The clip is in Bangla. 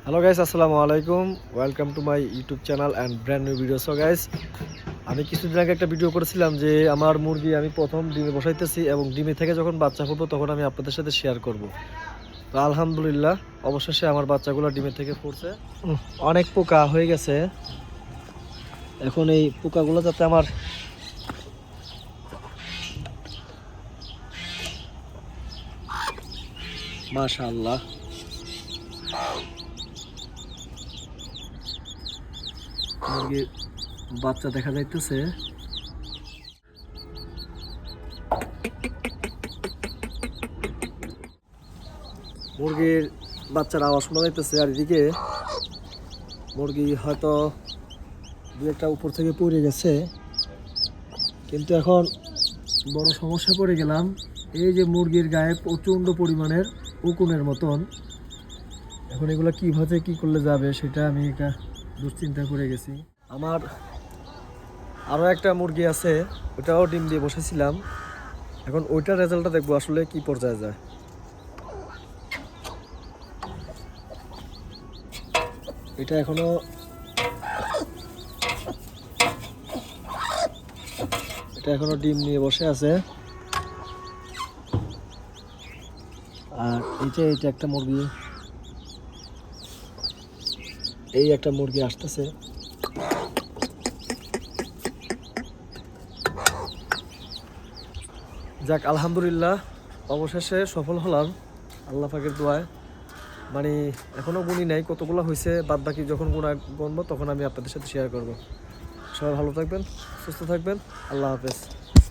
হ্যালো গাইস, আসসালামু আলাইকুম। Welcome to my YouTube channel and brand new video. So guys, আমি কিছুদিন আগে একটা ভিডিও করেছিলাম যে আমার মুরগি আমি প্রথম ডিমে বসাইতেছি এবং ডিমে থেকে যখন বাচ্চা ফুটবো তখন আমি আপনাদের সাথে শেয়ার করব। তো আলহামদুলিল্লাহ অবশেষে আমার বাচ্চাগুলো ডিমের থেকে ফুটছে। অনেক পোকা হয়ে গেছে। এখন এই পোকাগুলো যাতে আমার মাশাআল্লাহ মুরগির বাচ্চা দেখা যাইতেছে। মুরগির বাচ্চার আওয়াজ শোনা যাইতেছে, আর এদিকে মুরগি হয়তো দু একটা উপর থেকে পড়ে গেছে, কিন্তু এখন বড় সমস্যা পড়ে গেলাম। এই যে মুরগির গায়ে প্রচণ্ড পরিমাণের উকুনের মতন, এখন এগুলো কীভাবে কী করলে যাবে সেটা আমি একটা দুশ্চিন্তা করে গেছি। আমার আরও একটা মুরগি আছে, ওটাও ডিম দিয়ে বসেছিলাম। এখন ওইটার রেজাল্টটা দেখবো আসলে কি পর্যায়ে যায়। এটা এখনো ডিম নিয়ে বসে আছে। আর এইটা একটা মুরগি, এই একটা মুরগি আসতেছে। যাক, আলহামদুলিল্লাহ অবশেষে সফল হলাম আল্লাহ পাকের দোয়ায়। মানে এখনও গুনি নাই কতগুলো হয়েছে, বাদ বাকি যখন গুনবো তখন আমি আপনাদের সাথে শেয়ার করব। সবাই ভালো থাকবেন, সুস্থ থাকবেন, আল্লাহ হাফেজ।